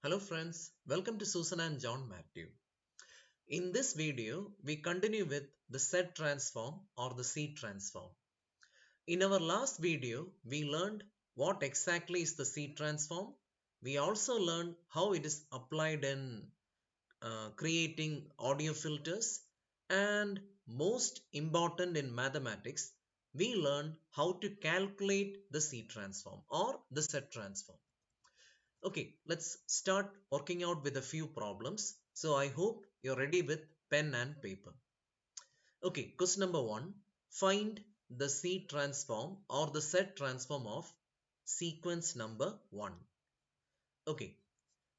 Hello friends, welcome to Susan and John Matthew. In this video, we continue with the set transform or the seed transform. In our last video, we learned what exactly is the seed transform. We also learned how it is applied in creating audio filters, and most important in mathematics, we learned how to calculate the seed transform or the set transform. Okay, let's start working out with a few problems. So I hope you're ready with pen and paper. Okay, question number one. Find the seed transform or the set transform of sequence number one. Okay,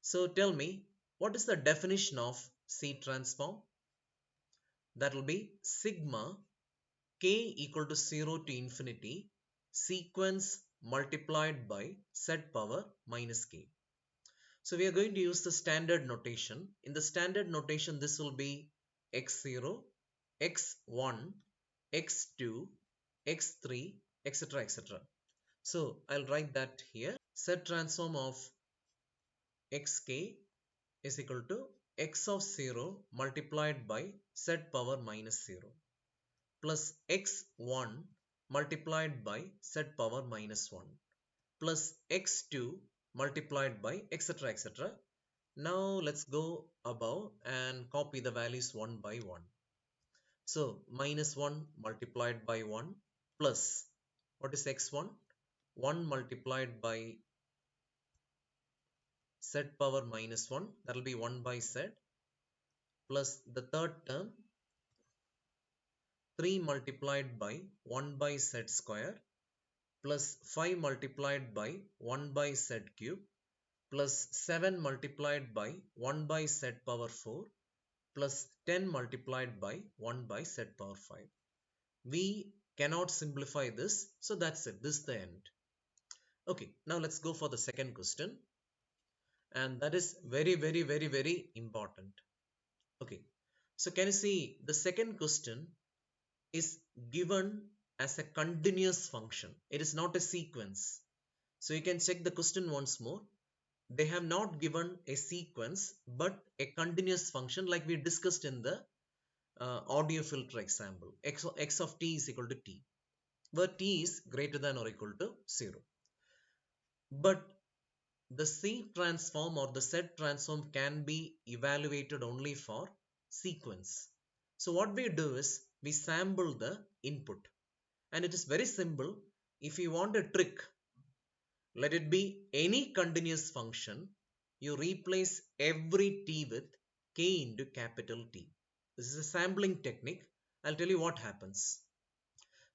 so tell me, what is the definition of seed transform? That will be sigma k equal to 0 to infinity sequence multiplied by set power minus k. So we are going to use the standard notation. In the standard notation, this will be x0, x1, x2, x3, etc. etc. So I'll write that here. Set transform of xk is equal to x of 0 multiplied by set power minus 0 plus x1 multiplied by set power minus 1 plus x2 multiplied by etc. etc. Now let's go above and copy the values one by one. So minus 1 multiplied by 1 plus, what is x1? 1 multiplied by set power minus 1, that will be 1 by set, plus the third term 3 multiplied by 1 by set square plus 5 multiplied by 1 by set cube plus 7 multiplied by 1 by set power 4 plus 10 multiplied by 1 by set power 5. We cannot simplify this, so that's it. This is the end. Okay, now let's go for the second question, and that is very important. Okay, so can you see the second question is given as a continuous function. It is not a sequence. So you can check the question once more. They have not given a sequence but a continuous function like we discussed in the audio filter example. X of t is equal to t, where t is greater than or equal to 0. But the seed transform or the set transform can be evaluated only for sequence. So what we do is we sample the input, and it is very simple. If you want a trick, let it be any continuous function, you replace every t with k into capital T. This is a sampling technique. I'll tell you what happens.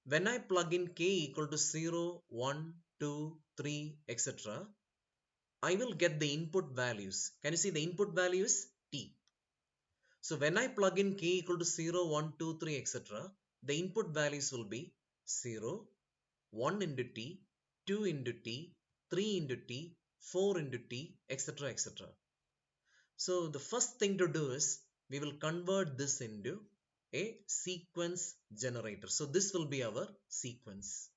When I plug in k equal to 0, 1, 2, 3, etc., I will get the input values. Can you see the input value is t? So when I plug in k equal to 0, 1, 2, 3, etc., the input values will be 0, 1 into t, 2 into t, 3 into t, 4 into t, etc. etc. So the first thing to do is we will convert this into a sequence generator. So this will be our sequence.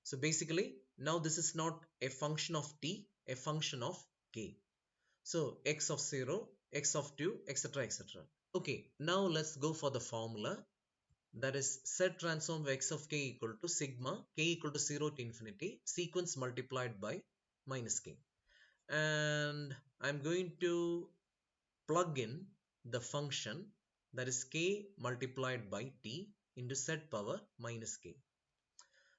So basically now this is not a function of t, a function of k. So x of 0, x of 2, etc. etc. Okay, now let's go for the formula. That is set transform of x of k equal to sigma k equal to 0 to infinity sequence multiplied by minus k. And I'm going to plug in the function, that is k multiplied by t into set power minus k.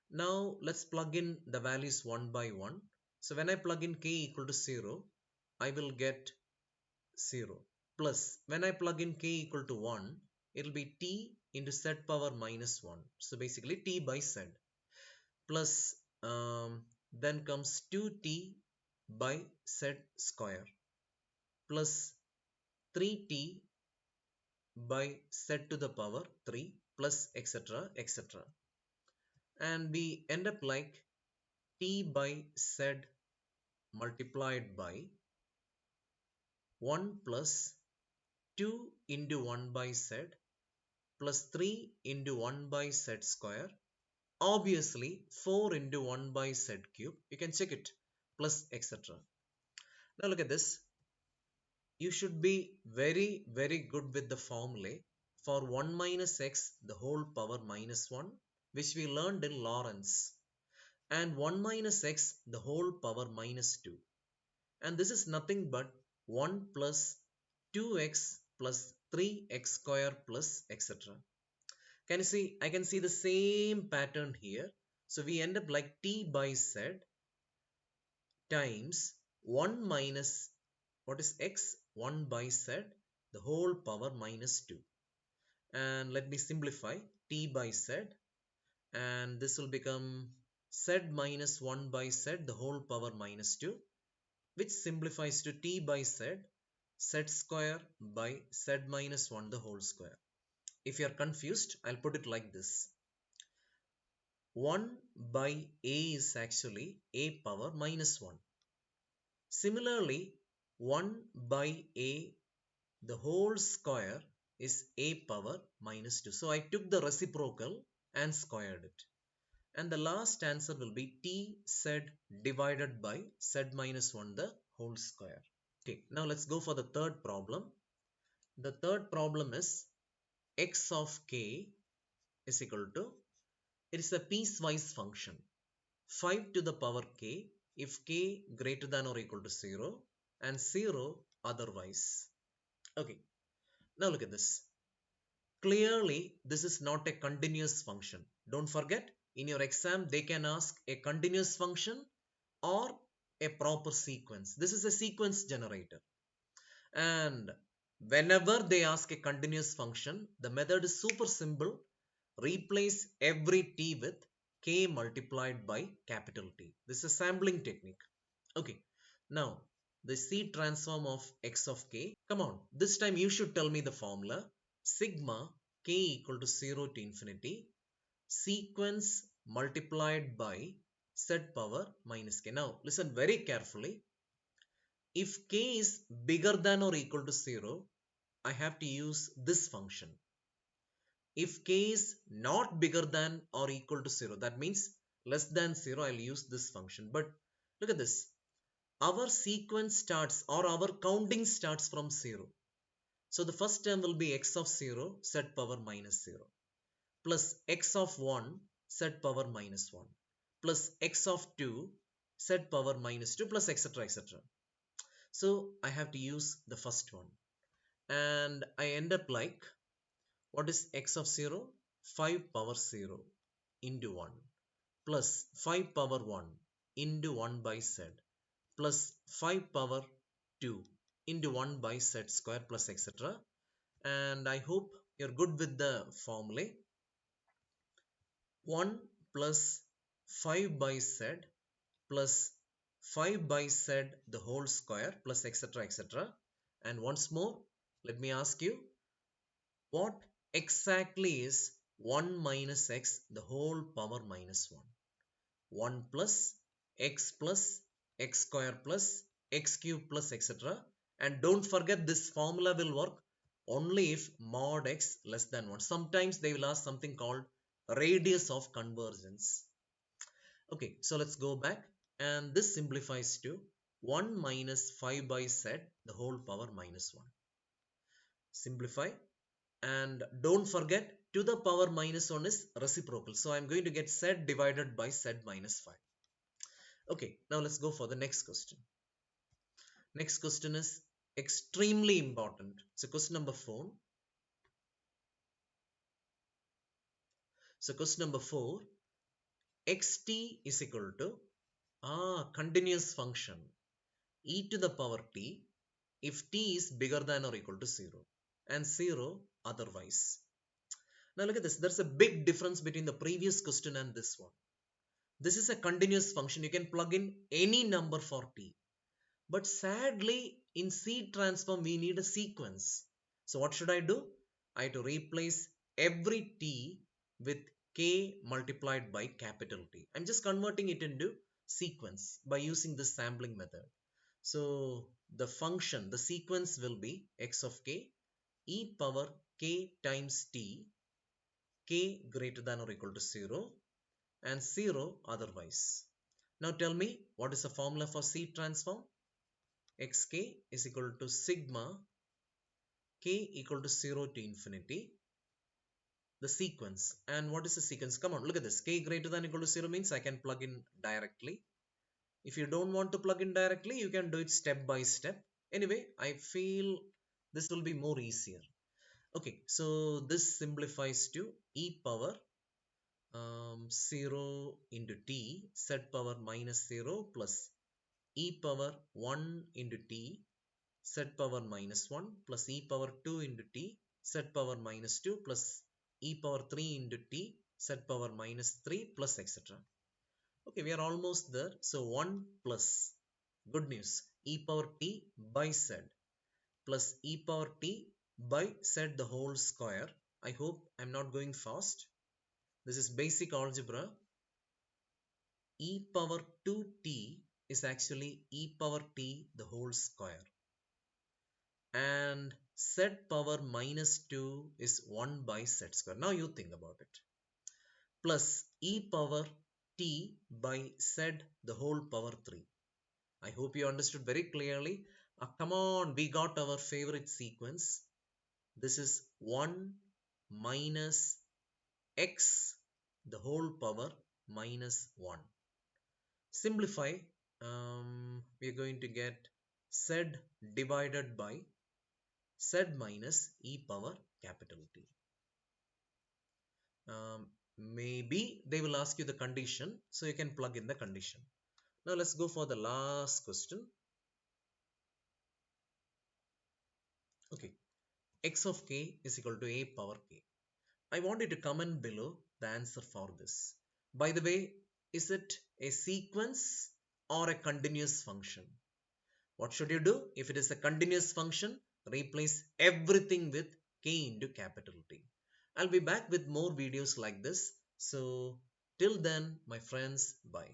Now let's plug in the values one by one. So when I plug in k equal to 0, I will get 0, plus when I plug in k equal to 1, it will be t into set power minus 1. So basically t by z, plus then comes 2t by z square plus 3t by z to the power 3 plus etc. etc. And we end up like t by z multiplied by 1 plus 2 into 1 by z plus 3 into 1 by z square, obviously 4 into 1 by z cube, you can check it, plus etc. Now look at this. you should be very, very good with the formulae for 1 minus x the whole power minus 1, which we learned in Lorentz, and 1 minus x the whole power minus 2. And this is nothing but 1 plus 2x plus 3x square plus etc. Can you see? I can see the same pattern here. So we end up like t by z times 1 minus what is x? 1 by z the whole power minus 2. And let me simplify t by z, and this will become z minus 1 by z the whole power minus 2, which simplifies to t by z, z square by z minus 1 the whole square. If you are confused, I'll put it like this. 1 by a is actually a power minus 1. Similarly, 1 by a the whole square is a power minus 2. So I took the reciprocal and squared it. And the last answer will be t z divided by z minus 1 the whole square. Okay, now let's go for the third problem. The third problem is x of k is equal to, it is a piecewise function, 5 to the power k if k greater than or equal to 0 and 0 otherwise. Okay, now look at this. Clearly, this is not a continuous function. Don't forget, in your exam, they can ask a continuous function or a proper sequence. This is a sequence generator. And whenever they ask a continuous function, the method is super simple. Replace every t with k multiplied by capital T. This is a sampling technique. Okay. Now, the C transform of x of k. Come on, this time you should tell me the formula. Sigma k equal to 0 to infinity. Sequence multiplied by z power minus k. Now, listen very carefully. If k is bigger than or equal to 0, I have to use this function. If k is not bigger than or equal to 0, that means less than 0, I'll use this function. But look at this. Our sequence starts or our counting starts from 0. So the first term will be x of 0, z power minus 0, plus x of 1, z power minus 1, plus x of 2, z power minus 2, plus etc. etc. So I have to use the first one. And I end up like, what is x of 0? 5 power 0 into 1 plus 5 power 1 into 1 by z plus 5 power 2 into 1 by z square plus etc. And I hope you're good with the formula. 1 plus 5 by z plus 5 by z the whole square plus etc. etc. And once more, let me ask you, what exactly is 1 minus x the whole power minus 1? 1 plus x square plus x cube plus etc. And don't forget, this formula will work only if mod x less than 1. Sometimes they will ask something called radius of convergence. Okay, so let's go back, and this simplifies to 1 minus 5 by z the whole power minus 1. Simplify, and don't forget, to the power minus 1 is reciprocal. So I'm going to get z divided by z minus 5. Okay, now let's go for the next question. Next question is extremely important. So question number 4. So question number 4, xt is equal to continuous function e to the power t if t is bigger than or equal to 0 and 0 otherwise. Now look at this. There's a big difference between the previous question and this one. This is a continuous function. You can plug in any number for t. But sadly, in C transform, we need a sequence. So what should I do? I have to replace every t with k multiplied by capital T. I'm just converting it into sequence by using this sampling method. So the function, the sequence will be x of k e power k times t, k greater than or equal to 0 and 0 otherwise. Now tell me, what is the formula for C transform? xk is equal to sigma k equal to 0 to infinity, the sequence. And what is the sequence? Come on, look at this. K greater than equal to 0 means I can plug in directly. If you don't want to plug in directly, you can do it step by step. Anyway, I feel this will be more easier. Okay, so this simplifies to e power 0 into t z power minus 0 plus e power 1 into t z power minus 1 plus e power 2 into t z power minus 2 plus e power 3 into t z power minus 3 plus etc. Okay, we are almost there. So 1 plus, good news, e power t by z plus e power t by z the whole square. I hope I'm not going fast. This is basic algebra. E power 2t is actually e power t the whole square. And z power minus 2 is 1 by z square. Now you think about it. Plus e power t by z the whole power 3. I hope you understood very clearly. Come on, we got our favorite sequence. This is 1 minus x the whole power minus 1. Simplify. We are going to get z divided by z minus e power capital T. Maybe they will ask you the condition, so you can plug in the condition. Now let's go for the last question. Okay, x of k is equal to a power k. I want you to comment below the answer for this. By the way, is it a sequence or a continuous function? What should you do? If it is a continuous function, replace everything with k into capital T. I'll be back with more videos like this. So till then, my friends, bye.